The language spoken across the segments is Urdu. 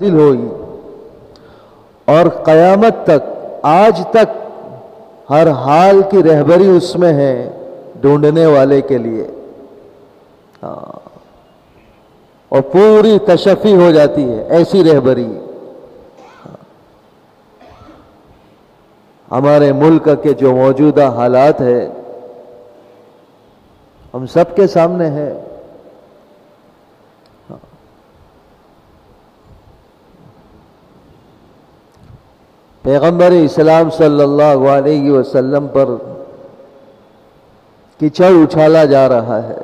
نازل ہوئی اور قیامت تک آج تک ہر حال کی رہبری اس میں ہے ڈھونڈنے والے کے لیے، اور پوری تشفی ہو جاتی ہے ایسی رہبری۔ ہمارے ملک کے جو موجودہ حالات ہے ہم سب کے سامنے ہے۔ پیغمبر اسلام صلی اللہ علیہ وسلم پر کیچڑ اچھالا جا رہا ہے،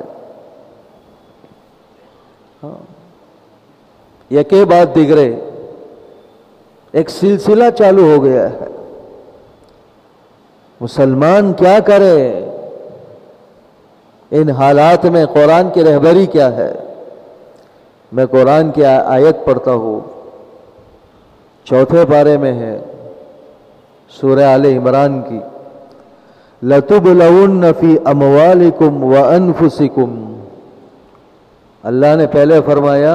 یکے بعد دیگرے ایک سلسلہ چالو ہو گیا ہے۔ مسلمان کیا کرے ان حالات میں؟ قرآن کی رہبری کیا ہے؟ میں قرآن کی آیت پڑھتا ہوں، 4 پارے میں ہے، سورہ آل عمران کی، لَتُبْلَوُنَّ فِي أَمْوَالِكُمْ وَأَنفُسِكُمْ۔ اللہ نے پہلے فرمایا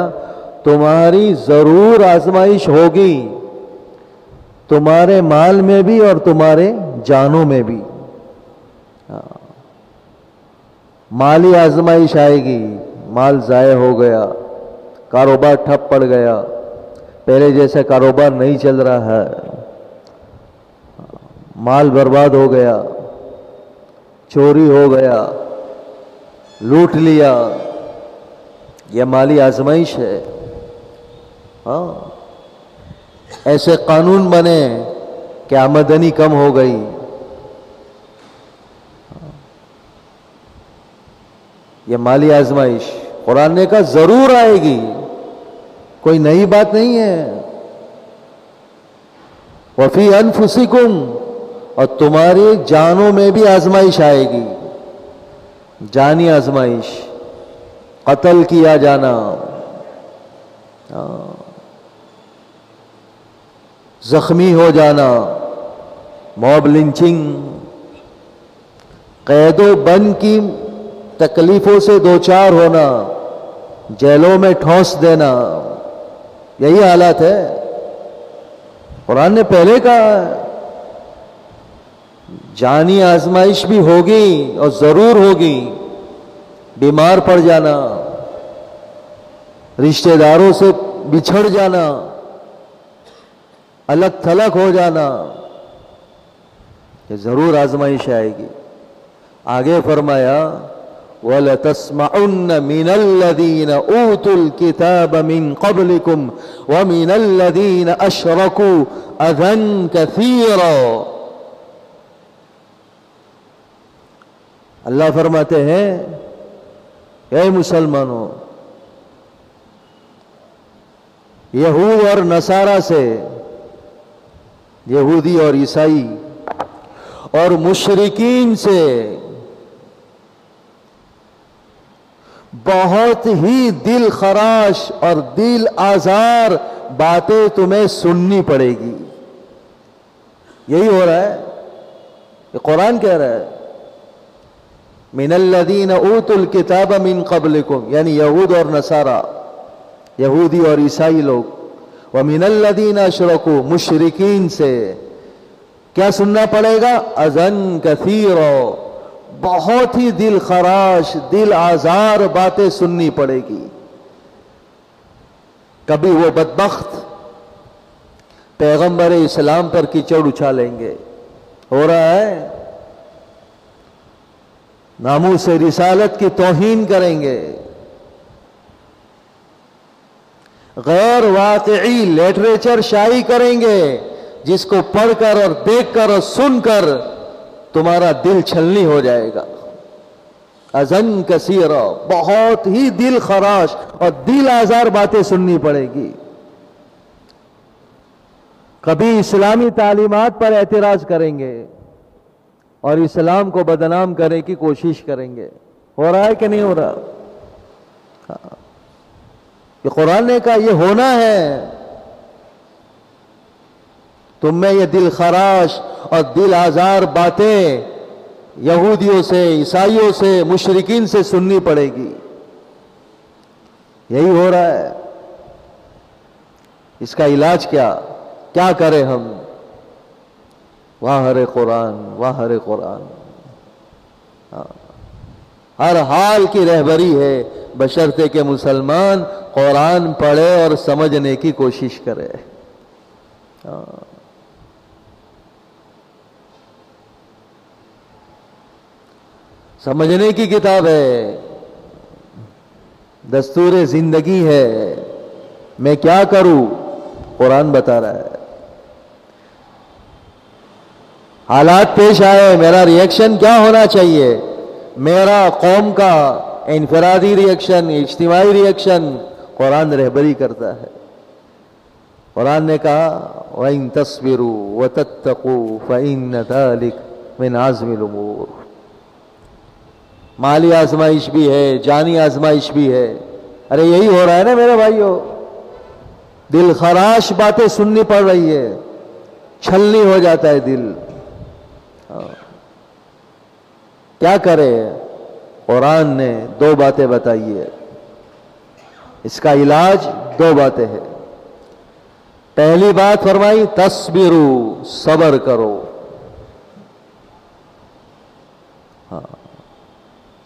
تمہاری ضرور آزمائش ہوگی، تمہارے مال میں بھی اور تمہارے جانوں میں بھی۔ مالی آزمائش آئے گی، مال ضائع ہو گیا، کاروبار ٹھپ پڑ گیا، پہلے جیسے کاروبار نہیں چل رہا ہے، مال برباد ہو گیا، چوری ہو گیا، لوٹ لیا، یہ مالی آزمائش ہے۔ ایسے قانون بنے کہ آمدنی کم ہو گئی، یہ مالی آزمائش قرآن نے کہا ضرور آئے گی، کوئی نئی بات نہیں ہے۔ وَفِي أَنفُسِكُمْ، اور تمہاری جانوں میں بھی آزمائش آئے گی، جانی آزمائش، قتل کیا جانا، زخمی ہو جانا، موب لنچنگ، قید و بند کی تکلیفوں سے دوچار ہونا، جیلوں میں ٹھونس دینا، یہی حالات ہے۔ قرآن نے پہلے کہا جانی آزمائش بھی ہوگی اور ضرور ہوگی، بیمار پڑ جانا، رشتہ داروں سے بچھڑ جانا، الگ تھلگ ہو جانا، یہ ضرور آزمائش آئے گی۔ آگے فرمایا وَلَتَسْمَعُنَّ مِنَ الَّذِينَ أُوتُوا الْكِتَابَ مِنْ قَبْلِكُمْ وَمِنَ الَّذِينَ أَشْرَكُوا أَذًى كَثِيرًا۔ اللہ فرماتے ہیں اے مسلمانوں، یہود اور نصارہ سے، یہودی اور عیسائی اور مشرکین سے بہت ہی دل خراش اور دل آزار باتیں تمہیں سننی پڑے گی۔ یہی ہو رہا ہے، یہ قرآن کہہ رہا ہے من الذین اوتوا الکتاب من قبلکم، یعنی یہود اور نصارہ، یہودی اور عیسائی لوگ، ومن الذین اشرکوا، مشرکین سے کیا سننا پڑے گا؟ اذًى کثیرا، بہت ہی دل خراش، دل آزار باتیں سننی پڑے گی۔ کبھی وہ بدبخت پیغمبر اسلام پر کیچڑ اچھالیں گے، ہو رہا ہے، ناموس رسالت کی توہین کریں گے، غیر واقعی لٹریچر شائع کریں گے، جس کو پڑھ کر اور دیکھ کر اور سن کر تمہارا دل چھلنی ہو جائے گا۔ اذًى کثیرا، بہت ہی دل خراش اور دل آزار باتیں سننی پڑے گی۔ کبھی اسلامی تعلیمات پر اعتراض کریں گے اور اسلام کو بدنام کرنے کی کوشش کریں گے۔ ہو رہا ہے کہ نہیں ہو رہا؟ یہ قرآن نے کہا یہ ہونا ہے۔ تم میں یہ دل خراش اور دل آزار باتیں یہودیوں سے، عیسائیوں سے، مشرکین سے سننی پڑے گی، یہی ہو رہا ہے۔ اس کا علاج کیا کریں ہم؟ واہ رے قرآن، واہ رے قرآن. ہر حال کی رہبری ہے، بشرطے کہ مسلمان قرآن پڑھے اور سمجھنے کی کوشش کرے. سمجھنے کی کتاب ہے، دستور زندگی ہے. میں کیا کروں؟ قرآن بتا رہا ہے. حالات پیش آئے، میرا ریئیکشن کیا ہونا چاہیے؟ میرا قوم کا انفرادی ریئیکشن، اجتماعی ریئیکشن، قرآن رہبری کرتا ہے. قرآن نے کہا وَإِن تَصْبِرُوا وَتَتَّقُوا فَإِنَّ ذَلِكَ مِنْ عَزْمِ الْأُمُورِ. مالی آزمائش بھی ہے، جانی آزمائش بھی ہے. ارے یہی ہو رہا ہے نا میرے بھائیو، دل خراش باتیں سننی پڑ رہی ہے، چھلنی ہو جاتا ہے دل. کیا کرے؟ قرآن نے دو باتیں بتائی ہے، اس کا علاج دو باتیں ہیں. پہلی بات فرمائی تصبروا، صبر کرو.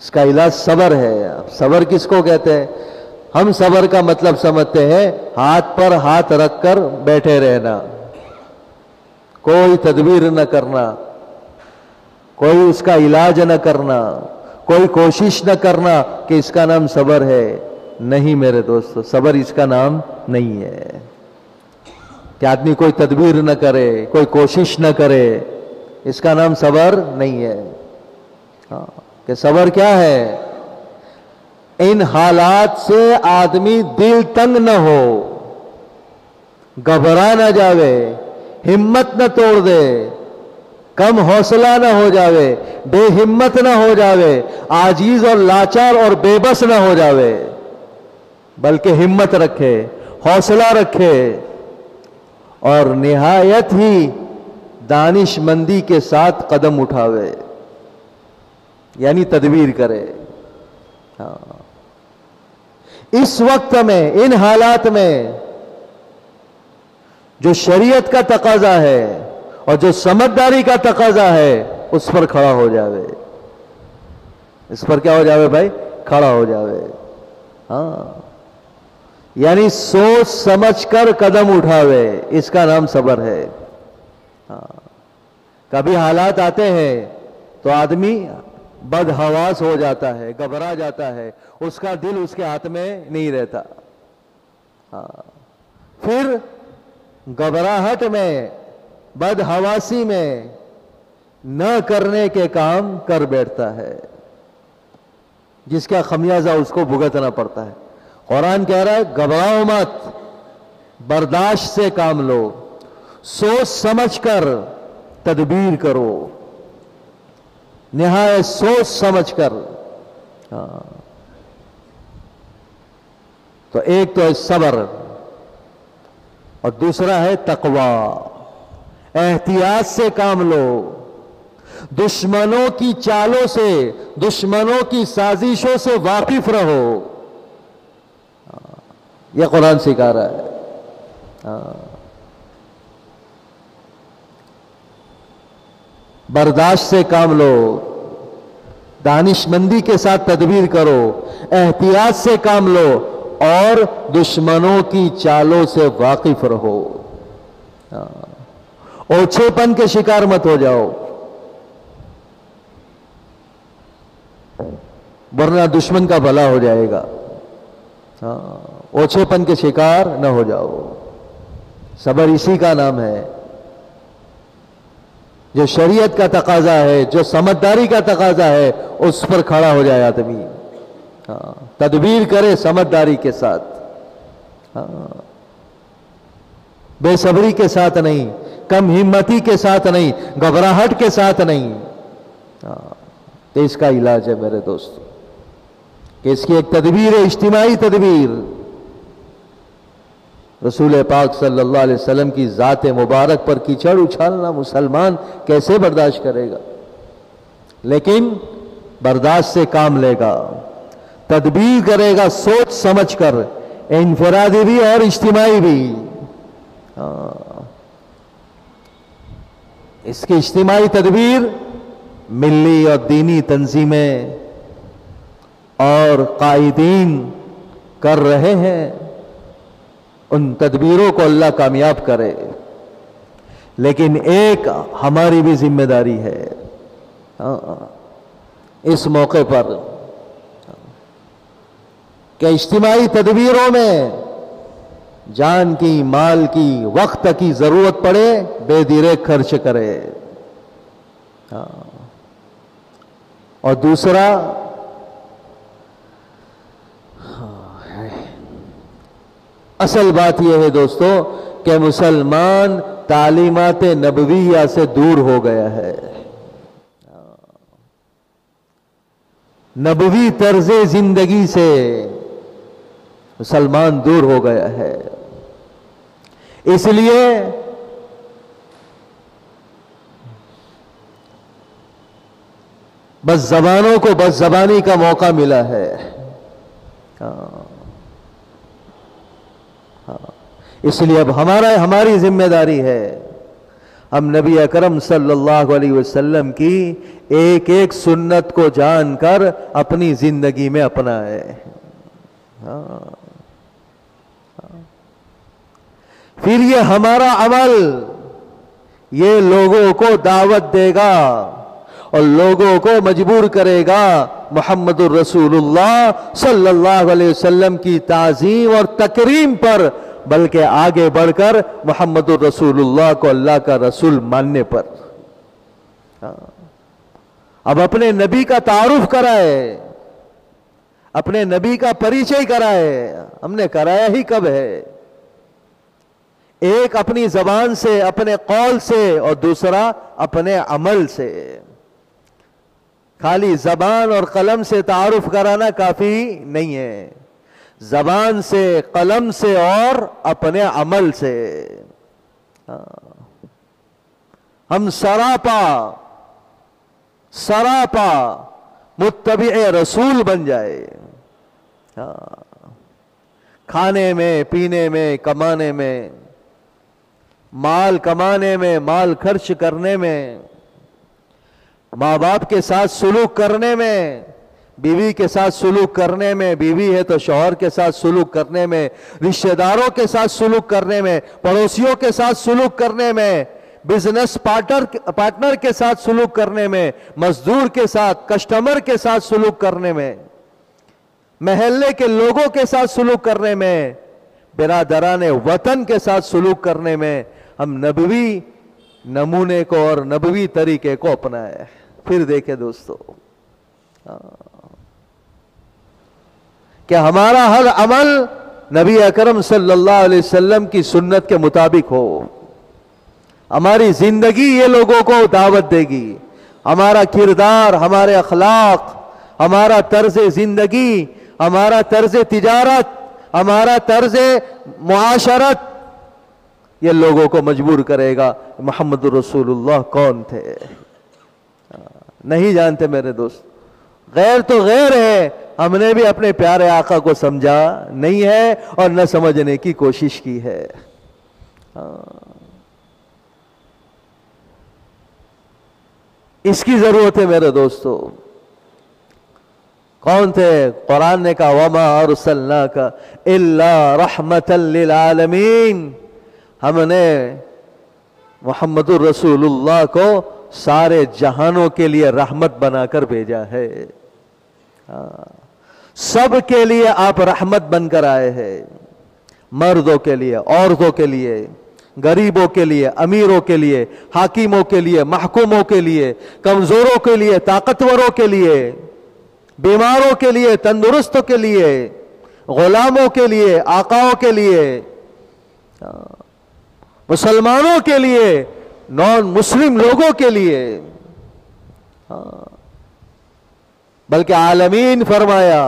اس کا علاج صبر ہے. صبر کس کو کہتے ہیں؟ ہم صبر کا مطلب سمجھتے ہیں ہاتھ پر ہاتھ رکھ کر بیٹھے رہنا، کوئی تدبیر نہ کرنا، کوئی اس کا علاج نہ کرنا، کوئی کوشش نہ کرنا کہ اس کا نام صبر ہے. نہیں میرے دوستو، صبر اس کا نام نہیں ہے. کہ آدمی کوئی تدبیر نہ کرے، کوئی کوشش نہ کرے، اس کا نام صبر نہیں ہے. کہ صبر کیا ہے؟ ان حالات سے آدمی دل تنگ نہ ہو، گھبرا نہ جاوے، ہمت نہ توڑ دے، کم حوصلہ نہ ہو جاوے، بے ہمت نہ ہو جاوے، عاجز اور لاچار اور بے بس نہ ہو جاوے، بلکہ ہمت رکھے، حوصلہ رکھے اور نہایت ہی دانش مندی کے ساتھ قدم اٹھاوے، یعنی تدبیر کرے. اس وقت میں، ان حالات میں جو شریعت کا تقاضا ہے اور جو سمجھداری کا تقاضا ہے اس پر کھڑا ہو جاوے. اس پر کیا ہو جاوے بھائی؟ کھڑا ہو جاوے. یعنی سوچ سمجھ کر قدم اٹھاوے، اس کا نام صبر ہے. کبھی حالات آتے ہیں تو آدمی بدحواس ہو جاتا ہے، گھبرا جاتا ہے، اس کا دل اس کے ہاتھ میں نہیں رہتا. پھر گھبراہٹ میں، بدحواسی میں نہ کرنے کے کام کر بیٹھتا ہے، جس کا خمیازہ اس کو بھگتنا پڑتا ہے. قرآن کہہ رہا ہے گھبراؤ مت، برداشت سے کام لو، سوچ سمجھ کر تدبیر کرو، نہایت سوچ سمجھ کر. تو ایک تو ہے صبر اور دوسرا ہے تقوی. احتیاط سے کام لو، دشمنوں کی چالوں سے، دشمنوں کی سازشوں سے واقف رہو. یہ قرآن سکھا رہا ہے. برداشت سے کام لو، دانش مندی کے ساتھ تدبیر کرو، احتیاط سے کام لو اور دشمنوں کی چالوں سے واقف رہو. اوچھے پن کے شکار مت ہو جاؤ، ورنہ دشمن کا بھلا ہو جائے گا. اوچھے پن کے شکار نہ ہو جاؤ. صبر اسی کا نام ہے. جو شریعت کا تقاضا ہے، جو سمجھداری کا تقاضا ہے، اس پر کھڑا ہو جائے آدمی، تدبیر کرے سمجھداری کے ساتھ، بے صبری کے ساتھ نہیں، کم ہمتی کے ساتھ نہیں، گھبراہٹ کے ساتھ نہیں. تو اس کا علاج ہے میرے دوست، کہ اس کی ایک تدبیر ہے، اجتماعی تدبیر. رسول پاک صلی اللہ علیہ وسلم کی ذات مبارک پر کیچڑ اچھالنا مسلمان کیسے برداشت کرے گا؟ لیکن برداشت سے کام لے گا، تدبیر کرے گا، سوچ سمجھ کر، انفرادی بھی اور اجتماعی بھی. اس کی اجتماعی تدبیر ملی اور دینی تنظیمیں اور قائدین کر رہے ہیں. ان تدبیروں کو اللہ کامیاب کرے. لیکن ایک ہماری بھی ذمہ داری ہے اس موقع پر کہ اجتماعی تدبیروں میں جان کی، مال کی، وقت کی ضرورت پڑے بے دھیرے خرچ کرے. اور دوسرا اصل بات یہ ہے دوستو کہ مسلمان تعلیمات نبویہ سے دور ہو گیا ہے. نبوی طرز زندگی سے مسلمان دور ہو گیا ہے. اس لیے بس زبانوں کو بس زبانی کا موقع ملا ہے. اس لیے اب ہماری ذمہ داری ہے ہم نبی اکرم صلی اللہ علیہ وسلم کی ایک ایک سنت کو جان کر اپنی زندگی میں اپنائیں. پھر یہ ہمارا عمل یہ لوگوں کو دعوت دے گا اور لوگوں کو مجبور کرے گا محمد الرسول اللہ صلی اللہ علیہ وسلم کی تعظیم اور تکریم پر، بلکہ آگے بڑھ کر محمد الرسول اللہ کو اللہ کا رسول ماننے پر. اب اپنے نبی کا تعارف کرائے، اپنے نبی کا پریچے کرائے. ہم نے کرایا ہی کب ہے؟ ایک اپنی زبان سے، اپنے قول سے، اور دوسرا اپنے عمل سے. خالی زبان اور قلم سے تعارف کرانا کافی نہیں ہے. زبان سے، قلم سے اور اپنے عمل سے ہم سراپا متبع رسول بن جائے. کھانے میں، پینے میں، کمانے میں، مال کمانے میں، مال خرچ کرنے میں، ماں باپ کے ساتھ سلوک کرنے میں، بیوی کے ساتھ سلوک کرنے میں، بیوی ہے تو شوہر کے ساتھ سلوک کرنے میں، رشتہ داروں کے ساتھ سلوک کرنے میں، پڑوسیوں کے ساتھ سلوک کرنے میں، بزنس پارٹنر کے ساتھ سلوک کرنے میں، مزدور کے ساتھ، کسٹمر کے ساتھ سلوک کرنے میں، محلے کے لوگوں کے ساتھ سلوک کرنے میں، برادران وطن کے ساتھ سلوک کرنے میں ہم نبوی نمونے کو اور نبوی طریقے کو اپنائے. پھر دیکھیں دوستو کہ ہمارا ہر عمل نبی اکرم صلی اللہ علیہ وسلم کی سنت کے مطابق ہو. ہماری زندگی یہ لوگوں کو دعوت دے گی. ہمارا کردار، ہمارے اخلاق، ہمارا طرز زندگی، ہمارا طرز تجارت، ہمارا طرز معاشرت یہ لوگوں کو مجبور کرے گا محمد رسول اللہ کون تھے. نہیں جانتے میرے دوست. غیر تو غیر ہے. ہم نے بھی اپنے پیارے آقا کو سمجھا نہیں ہے اور نہ سمجھنے کی کوشش کی ہے. اس کی ضرورت ہے میرے دوستو. کون تھے؟ قرآن نے کہا وَمَا أَرْسَلْنَاكَ إِلَّا رَحْمَةً لِلْعَالَمِينَ. ہم نے محمد الرسول اللہ کو سارے جہانوں کے لیے رحمت بنا کر بھیجا ہے. سب کے لیے آپ رحمت بن کر آئے ہیں. مردوں کے لیے، عورتوں کے لیے، غریبوں کے لیے، امیروں کے لیے، حاکموں کے لیے، محکوموں کے لیے، کمزوروں کے لیے، طاقتوروں کے لیے، بیماروں کے لیے، تندرستوں کے لیے، غلاموں کے لیے، آقاؤں کے لیے، مسلمانوں کے لیے، نان مسلم لوگوں کے لیے، بلکہ عالمین فرمایا.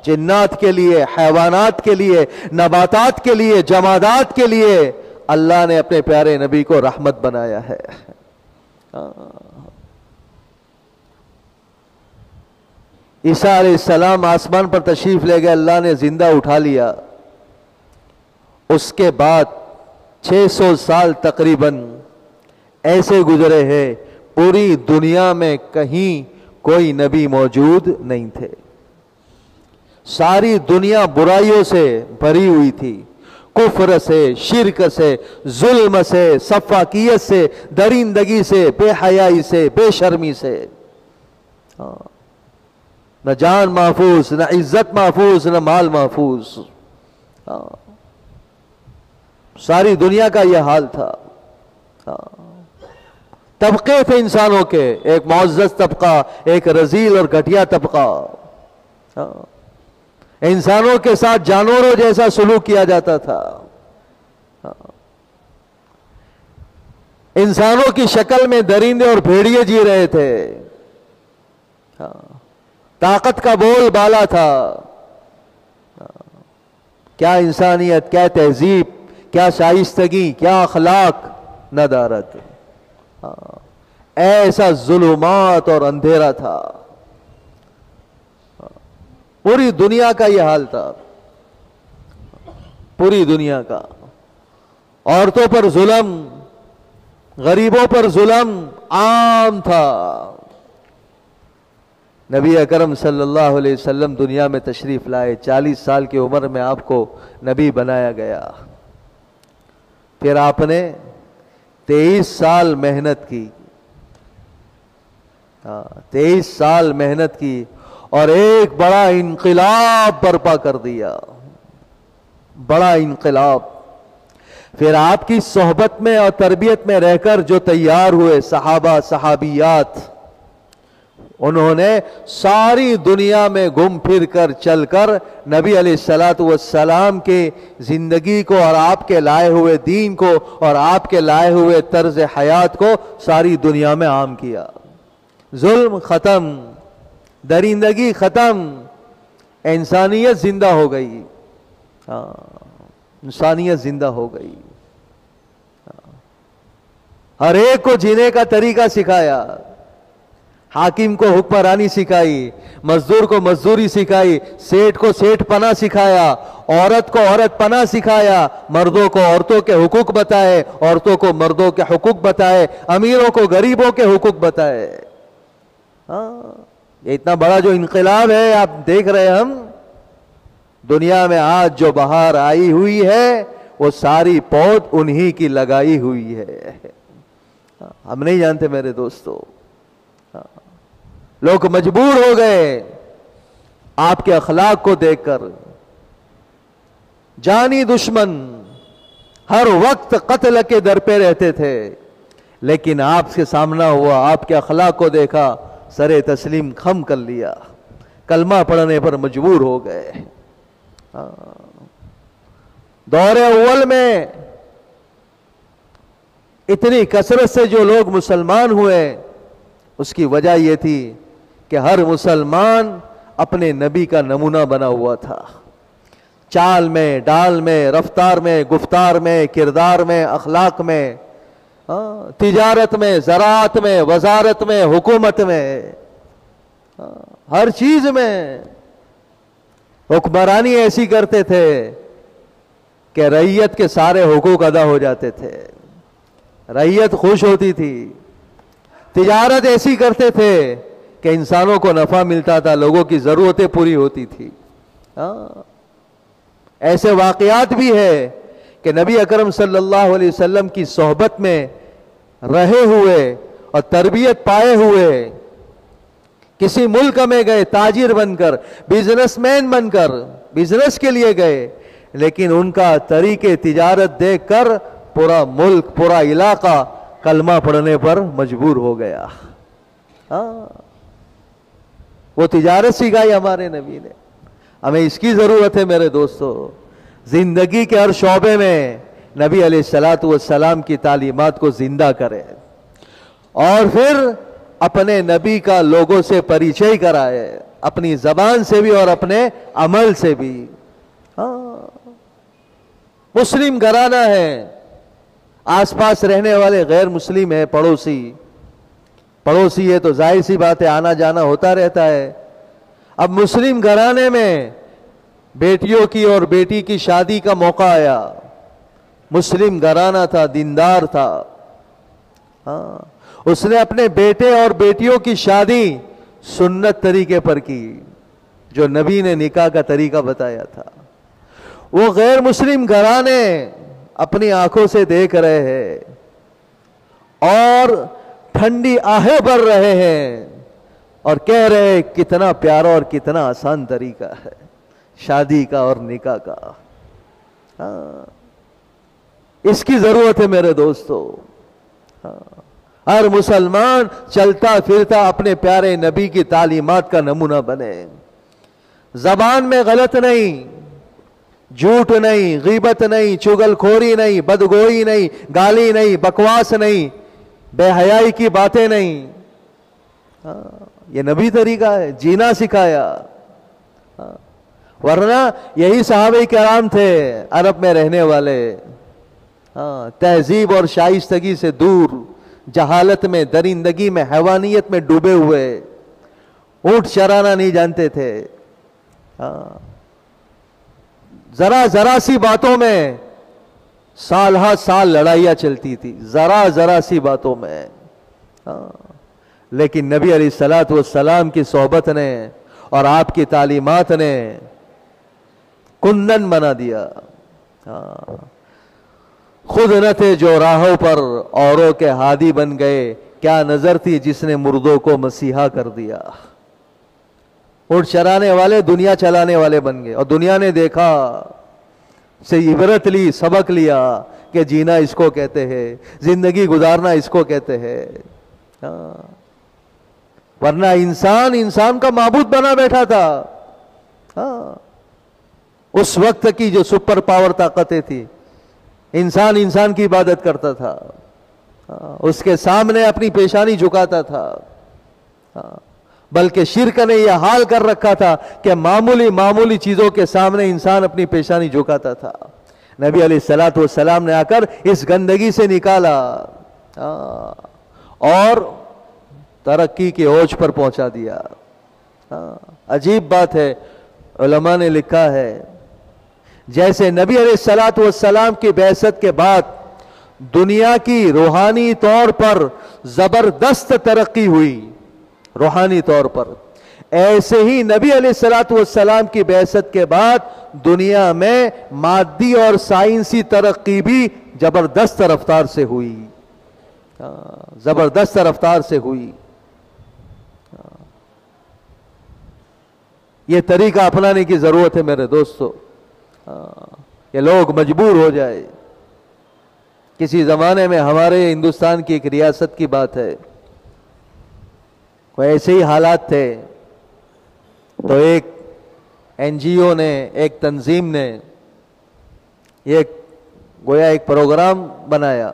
جنات کے لیے، حیوانات کے لیے، نباتات کے لیے، جمادات کے لیے اللہ نے اپنے پیارے نبی کو رحمت بنایا ہے. عیسیٰ علیہ السلام آسمان پر تشریف لے گئے، اللہ نے زندہ اٹھا لیا. اس کے بعد 600 سال تقریباً ایسے گزرے ہیں پوری دنیا میں کہیں کوئی نبی موجود نہیں تھے. ساری دنیا برائیوں سے بھری ہوئی تھی، کفر سے، شرک سے، ظلم سے، سفاکیت سے، درندگی سے، بے حیائی سے، بے شرمی سے. نہ جان محفوظ، نہ عزت محفوظ، نہ مال محفوظ. ساری دنیا کا یہ حال تھا. طبقے تھے انسانوں کے، ایک معزز طبقہ، ایک رذیل اور گھٹیا طبقہ. انسانوں کے ساتھ جانوروں جیسا سلوک کیا جاتا تھا. انسانوں کی شکل میں درندے اور بھیڑیے جی رہے تھے. طاقت کا بول بالا تھا. کیا انسانیت، کیا تہذیب، کیا شائستگی، کیا اخلاق، ندارت. ایسا ظلمات اور اندھیرا تھا. پوری دنیا کا یہ حال تھا، پوری دنیا کا. عورتوں پر ظلم، غریبوں پر ظلم عام تھا. نبی اکرم صلی اللہ علیہ وسلم دنیا میں تشریف لائے. 40 سال کی عمر میں آپ کو نبی بنایا گیا. پھر آپ نے 23 سال محنت کی. 23 سال محنت کی اور ایک بڑا انقلاب برپا کر دیا. بڑا انقلاب. پھر آپ کی صحبت میں اور تربیت میں رہ کر جو تیار ہوئے صحابہ صحابیات، انہوں نے ساری دنیا میں گھوم پھر کر چل کر نبی علیہ الصلوۃ والسلام کی زندگی کو اور آپ کے لائے ہوئے دین کو اور آپ کے لائے ہوئے طرز حیات کو ساری دنیا میں عام کیا. ظلم ختم، درندگی ختم، انسانیت زندہ ہو گئی. انسانیت زندہ ہو گئی. ہر ایک کو جینے کا طریقہ سکھایا. حاکم کو حکمرانی سکھائی، مزدور کو مزدوری سکھائی، سیٹ کو سیٹ پناہ سکھایا، عورت کو عورت پناہ سکھایا، مردوں کو عورتوں کے حقوق بتائے، عورتوں کو مردوں کے حقوق بتائے، امیروں کو غریبوں کے حقوق بتائے. یہ اتنا بڑا جو انقلاب ہے آپ دیکھ رہے ہیں. ہم دنیا میں آج جو بہار آئی ہوئی ہے وہ ساری پود انہی کی لگائی ہوئی ہے. ہم نہیں جانتے میرے دوستو. لوگ مجبور ہو گئے آپ کے اخلاق کو دیکھ کر. جانی دشمن ہر وقت قتل کے در پہ رہتے تھے، لیکن آپ سے سامنا ہوا، آپ کے اخلاق کو دیکھا، سر تسلیم خم کر لیا، کلمہ پڑھنے پر مجبور ہو گئے. دور اول میں اتنی کثرت سے جو لوگ مسلمان ہوئے، اس کی وجہ یہ تھی کہ ہر مسلمان اپنے نبی کا نمونہ بنا ہوا تھا. چال میں، ڈال میں، رفتار میں، گفتار میں، کردار میں، اخلاق میں، تجارت میں، زراعت میں، وزارت میں، حکومت میں، ہر چیز میں حکمرانی ایسی کرتے تھے کہ رعیت کے سارے حقوق ادا ہو جاتے تھے، رعیت خوش ہوتی تھی. تجارت ایسی کرتے تھے کہ انسانوں کو نفع ملتا تھا، لوگوں کی ضرورتیں پوری ہوتی تھی. ایسے واقعات بھی ہے کہ نبی اکرم صلی اللہ علیہ وسلم کی صحبت میں رہے ہوئے اور تربیت پائے ہوئے کسی ملک میں گئے، تاجر بن کر، بزنس مین بن کر بزنس کے لیے گئے، لیکن ان کا طریقے تجارت دیکھ کر پورا ملک، پورا علاقہ کلمہ پڑھنے پر مجبور ہو گیا. وہ تجارت سکھائی ہمارے نبی نے. ہمیں اس کی ضرورت ہے میرے دوستو. زندگی کے ہر شعبے میں نبی علیہ الصلوۃ والسلام کی تعلیمات کو زندہ کرے اور پھر اپنے نبی کا لوگوں سے پریچے کرائے، اپنی زبان سے بھی اور اپنے عمل سے بھی. مسلم گھرانہ ہے، آس پاس رہنے والے غیر مسلم ہے، پڑوسی ہے تو ظاہر سی بات ہے آنا جانا ہوتا رہتا ہے. اب مسلم گھرانے میں بیٹیوں کی اور بیٹی کی شادی کا موقع آیا مسلم گھرانہ تھا، دیندار تھا. ہاں اس نے اپنے بیٹے اور بیٹیوں کی شادی سنت طریقے پر کی، جو نبی نے نکاح کا طریقہ بتایا تھا. وہ غیر مسلم گھرانے اپنی آنکھوں سے دیکھ رہے ہیں اور ٹھنڈی آہیں بھر رہے ہیں اور کہہ رہے ہیں کتنا پیارا اور کتنا آسان طریقہ ہے شادی کا اور نکاح کا. ہاں اس کی ضرورت ہے میرے دوستو. ہر مسلمان چلتا پھرتا اپنے پیارے نبی کی تعلیمات کا نمونہ بنے. زبان میں غلط نہیں، جھوٹ نہیں، غیبت نہیں، چغل خوری نہیں، بدگوئی نہیں، گالی نہیں، بکواس نہیں، بے حیائی کی باتیں نہیں. یہ نبی طریقہ ہے، جینا سکھایا. ورنہ یہی صحابہ کرام تھے عرب میں رہنے والے، تہذیب اور شائستگی سے دور، جہالت میں، درندگی میں، حیوانیت میں ڈوبے ہوئے، اونٹ چرانا نہیں جانتے تھے. ذرا سی باتوں میں سال ہا سال لڑائیاں چلتی تھی، ذرا سی باتوں میں. لیکن نبی علیہ الصلوۃ والسلام کی صحبت نے اور آپ کی تعلیمات نے کندن بنا دیا. خود نہ تھے جو راہوں پر اوروں کے ہادی بن گئے، کیا نظر تھی جس نے مردوں کو مسیحا کر دیا. اونٹ چرانے والے دنیا چلانے والے بن گئے، اور دنیا نے دیکھا، سے عبرت لی، سبق لیا کہ جینا اس کو کہتے ہیں، زندگی گزارنا اس کو کہتے ہیں. ورنہ انسان کا معبود بنا بیٹھا تھا. اس وقت کی جو سپر پاور طاقتیں تھی، انسان کی عبادت کرتا تھا، اس کے سامنے اپنی پیشانی جھکاتا تھا. بلکہ شرک نے یہ حال کر رکھا تھا کہ معمولی چیزوں کے سامنے انسان اپنی پیشانی جھکاتا تھا. نبی علیہ الصلوۃ والسلام نے آ کر اس گندگی سے نکالا اور ترقی کے اوج پر پہنچا دیا. عجیب بات ہے، علماء نے لکھا ہے جیسے نبی علیہ الصلوۃ والسلام کی بعثت کے بعد دنیا کی روحانی طور پر زبردست ترقی ہوئی، روحانی طور پر، ایسے ہی نبی علیہ الصلوۃ والسلام کی بعثت کے بعد دنیا میں مادی اور سائنسی ترقی بھی زبردست رفتار سے ہوئی. زبردست رفتار سے ہوئی. یہ طریقہ اپنانے کی ضرورت ہے میرے دوستو. یہ لوگ مجبور ہو جائے. کسی زمانے میں ہمارے ہندوستان کی ایک ریاست کی بات ہے، کوئی ایسے ہی حالات تھے تو ایک این جی او نے، ایک تنظیم نے گویا ایک پروگرام بنایا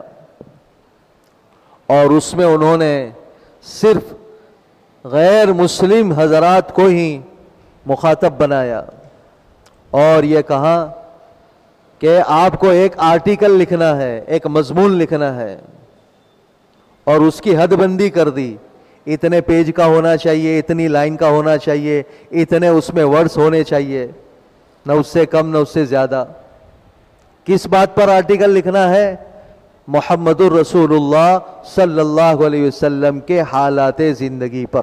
اور اس میں انہوں نے صرف غیر مسلم حضرات کو ہی مخاطب بنایا اور یہ کہا کہ آپ کو ایک آرٹیکل لکھنا ہے، ایک مضمون لکھنا ہے، اور اس کی حد بندی کر دی. اتنے پیج کا ہونا چاہیے، اتنی لائن کا ہونا چاہیے، اتنے اس میں ورڈز ہونے چاہیے، نہ اس سے کم نہ اس سے زیادہ. کس بات پر آرٹیکل لکھنا ہے؟ محمد الرسول اللہ صلی اللہ علیہ وسلم کے حالات زندگی پر.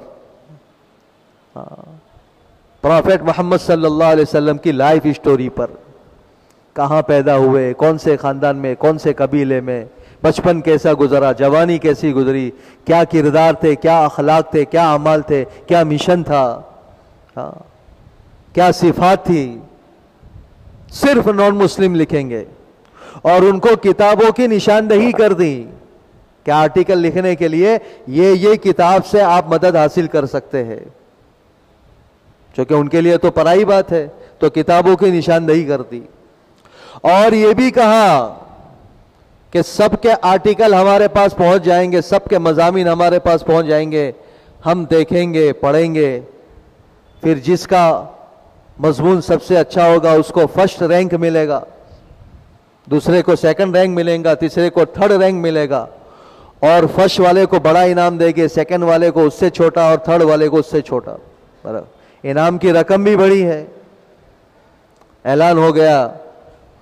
پروفیٹ محمد صلی اللہ علیہ وسلم کی لائف اسٹوری پر. کہاں پیدا ہوئے، کون سے خاندان میں، کون سے قبیلے میں، بچپن کیسا گزرا، جوانی کیسی گزری، کیا کردار تھے، کیا اخلاق تھے، کیا اعمال تھے، کیا مشن تھا، کیا صفات تھی. صرف نان مسلم لکھیں گے اور ان کو کتابوں کی نشاندہی کر دی کہ آرٹیکل لکھنے کے لیے یہ کتاب سے آپ مدد حاصل کر سکتے ہیں. چونکہ ان کے لیے تو پرائی بات ہے، تو کتابوں کی نشاندہی کر دی. اور یہ بھی کہا کہ سب کے آرٹیکل ہمارے پاس پہنچ جائیں گے، سب کے مضامین ہمارے پاس پہنچ جائیں گے، ہم دیکھیں گے، پڑھیں گے، پھر جس کا مضمون سب سے اچھا ہوگا اس کو فرسٹ رینک ملے گا، دوسرے کو سیکنڈ رینک ملے گا، تیسرے کو تھرڈ رینک ملے گا، اور فرسٹ والے کو بڑا انعام دے گے، سیکنڈ والے کو اس سے چھوٹا اور تھرڈ والے کو اس سے چھوٹا. انعام کی رقم بھی بڑی ہے. اعلان ہو گیا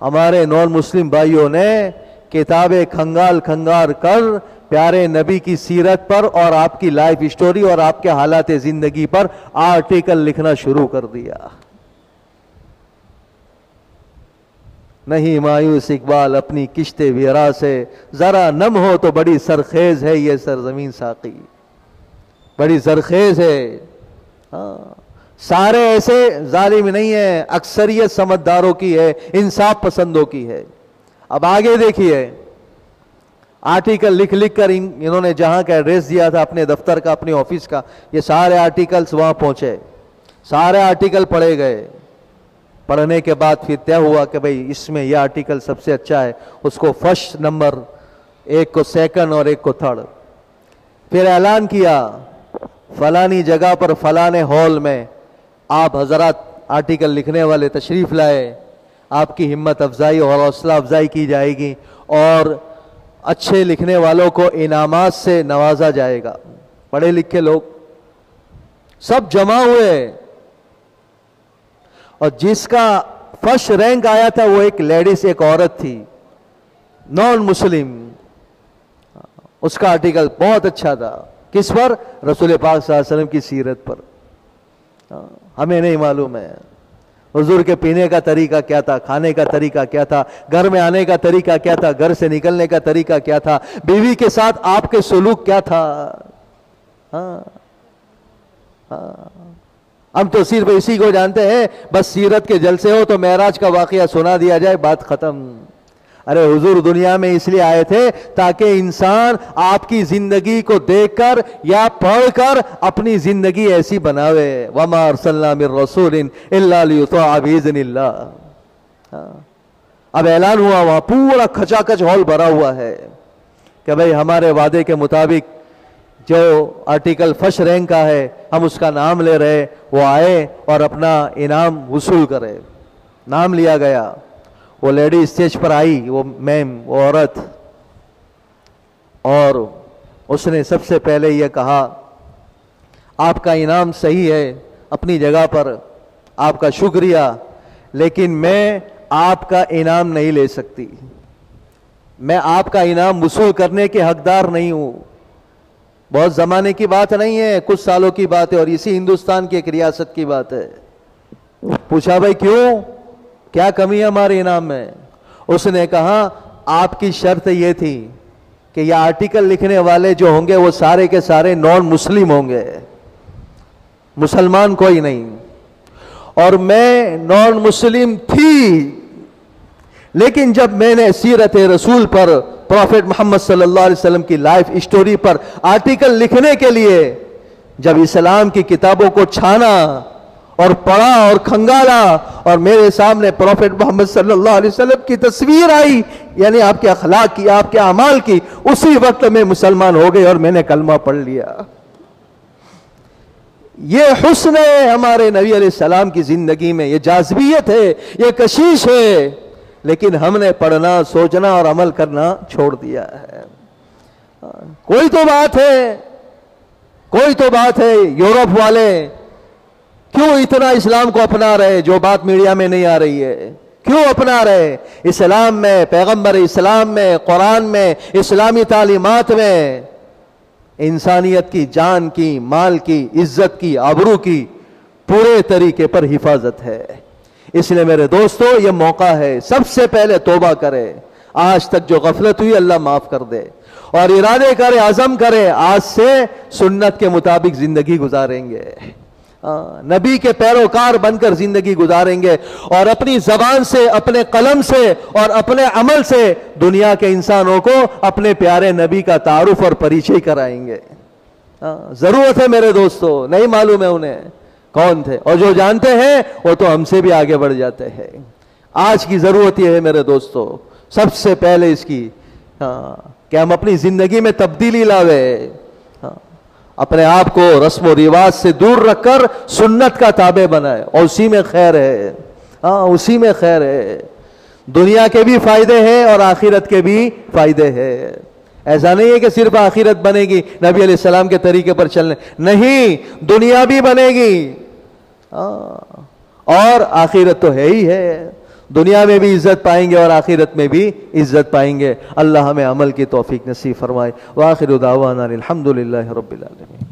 ہمارے نان مسلم بھائیوں نے کتابیں کھنگال کھنگار کر پیارے نبی کی سیرت پر اور آپ کی لائف سٹوری اور آپ کے حالات زندگی پر آرٹیکل لکھنا شروع کر دیا. نہیں مایوس اقبال اپنی کشت ویرا سے، ذرا نم ہو تو بڑی سرخیز ہے یہ سرزمین ساقی، بڑی زرخیز ہے. سارے ایسے ظالم نہیں ہیں، اکثریت سمجھداروں کی ہے، انصاف پسندوں کی ہے. اب آگے دیکھیے، آرٹیکل لکھ لکھ کر انہوں نے جہاں کا ایڈریس دیا تھا اپنے دفتر کا، اپنے آفس کا، یہ سارے آرٹیکلز وہاں پہنچے، سارے آرٹیکل پڑھے گئے. پڑھنے کے بعد پھر طے ہوا کہ بھئی اس میں یہ آرٹیکل سب سے اچھا ہے، اس کو فرسٹ نمبر، ایک کو سیکنڈ اور ایک کو تھرڈ. پھر اعلان کیا فلانی جگہ پر فلانے ہال میں آپ حضرات آرٹیکل لکھنے والے تشریف لائے، آپ کی ہمت افزائی اور حوصلہ افزائی کی جائے گی اور اچھے لکھنے والوں کو انعامات سے نوازا جائے گا. پڑھے لکھے لوگ سب جمع ہوئے اور جس کا فرسٹ رینک آیا تھا وہ ایک لیڈیز، ایک عورت تھی نان مسلم. اس کا آرٹیکل بہت اچھا تھا. کس پر؟ رسول پاک صلی اللہ علیہ وسلم کی سیرت پر. ہمیں نہیں معلوم ہے حضور کے پینے کا طریقہ کیا تھا، کھانے کا طریقہ کیا تھا، گھر میں آنے کا طریقہ کیا تھا، گھر سے نکلنے کا طریقہ کیا تھا، بیوی کے ساتھ آپ کے سلوک کیا تھا. ہم تو صرف اسی کو جانتے ہیں، بس سیرت کے جلسے ہو تو معراج کا واقعہ سنا دیا جائے، بات ختم. ارے حضور دنیا میں اس لیے آئے تھے تاکہ انسان آپ کی زندگی کو دیکھ کر یا پڑھ کر اپنی زندگی ایسی بناوے. وَمَا أَرْسَلْنَا مِن رَسُولٍ إِلَّا لِيُطَاعَ بِإِذْنِ اللَّهِ. اب اعلان ہوا، وہاں پورا کھچا کچ ہال بھرا ہوا ہے کہ بھئی ہمارے وعدے کے مطابق جو آرٹیکل فرسٹ رینک کا ہے ہم اس کا نام لے رہے. وہ آئے اور اپنا انعام وصول کرے. نام لیا گیا. وہ لیڈی اسٹیج پر آئی، وہ میم، وہ عورت، اور اس نے سب سے پہلے یہ کہا آپ کا انعام صحیح ہے اپنی جگہ پر، آپ کا شکریہ، لیکن میں آپ کا انعام نہیں لے سکتی، میں آپ کا انعام وصول کرنے کے حقدار نہیں ہوں. بہت زمانے کی بات نہیں ہے، کچھ سالوں کی بات ہے اور اسی ہندوستان کی ایک ریاست کی بات ہے. پوچھا بھائی کیوں، کیا کمی ہے ہمارے انعام میں؟ اس نے کہا آپ کی شرط یہ تھی کہ یہ آرٹیکل لکھنے والے جو ہوں گے وہ سارے کے سارے نان مسلم ہوں گے، مسلمان کوئی نہیں. اور میں نان مسلم تھی، لیکن جب میں نے سیرت رسول پر، پروفیٹ محمد صلی اللہ علیہ وسلم کی لائف سٹوری پر آرٹیکل لکھنے کے لیے جب اسلام کی کتابوں کو چھانا اور پڑھا اور کھنگالا اور میرے سامنے پروفیٹ محمد صلی اللہ علیہ وسلم کی تصویر آئی، یعنی آپ کے اخلاق کی، آپ کے اعمال کی، اسی وقت میں مسلمان ہو گئے اور میں نے کلمہ پڑھ لیا. یہ حسن ہے ہمارے نبی علیہ السلام کی زندگی میں، یہ جاذبیت ہے، یہ کشش ہے، لیکن ہم نے پڑھنا، سوچنا اور عمل کرنا چھوڑ دیا ہے. کوئی تو بات ہے، کوئی تو بات ہے. یورپ والے کیوں اتنا اسلام کو اپنا رہے جو بات میڈیا میں نہیں آ رہی ہے؟ کیوں اپنا رہے؟ اسلام میں، پیغمبر اسلام میں، قرآن میں، اسلامی تعلیمات میں انسانیت کی، جان کی، مال کی، عزت کی، آبرو کی پورے طریقے پر حفاظت ہے. اس لیے میرے دوستو یہ موقع ہے، سب سے پہلے توبہ کرے. آج تک جو غفلت ہوئی اللہ معاف کر دے، اور ارادے کرے، عزم کرے، آج سے سنت کے مطابق زندگی گزاریں گے، نبی کے پیروکار بن کر زندگی گزاریں گے، اور اپنی زبان سے، اپنے قلم سے اور اپنے عمل سے دنیا کے انسانوں کو اپنے پیارے نبی کا تعارف اور پریچے کرائیں گے. ضرورت ہے میرے دوستو، نہیں معلوم ہے انہیں کون تھے، اور جو جانتے ہیں وہ تو ہم سے بھی آگے بڑھ جاتے ہیں. آج کی ضرورت یہ ہے میرے دوستو، سب سے پہلے اس کی کہ ہم اپنی زندگی میں تبدیلی لاوے، اپنے آپ کو رسم و رواج سے دور رکھ کر سنت کا تابع بنائے، اور اسی میں خیر ہے. اسی میں خیر ہے. دنیا کے بھی فائدے ہیں اور آخرت کے بھی فائدے ہیں. ایسا نہیں ہے کہ صرف آخرت بنے گی نبی علیہ السلام کے طریقے پر چلنے، نہیں، دنیا بھی بنے گی اور آخرت تو ہے ہی ہے. دنیا میں بھی عزت پائیں گے اور آخرت میں بھی عزت پائیں گے. اللہ ہمیں عمل کی توفیق نصیب فرمائے. وآخر دعوانا الحمدللہ رب العالمین.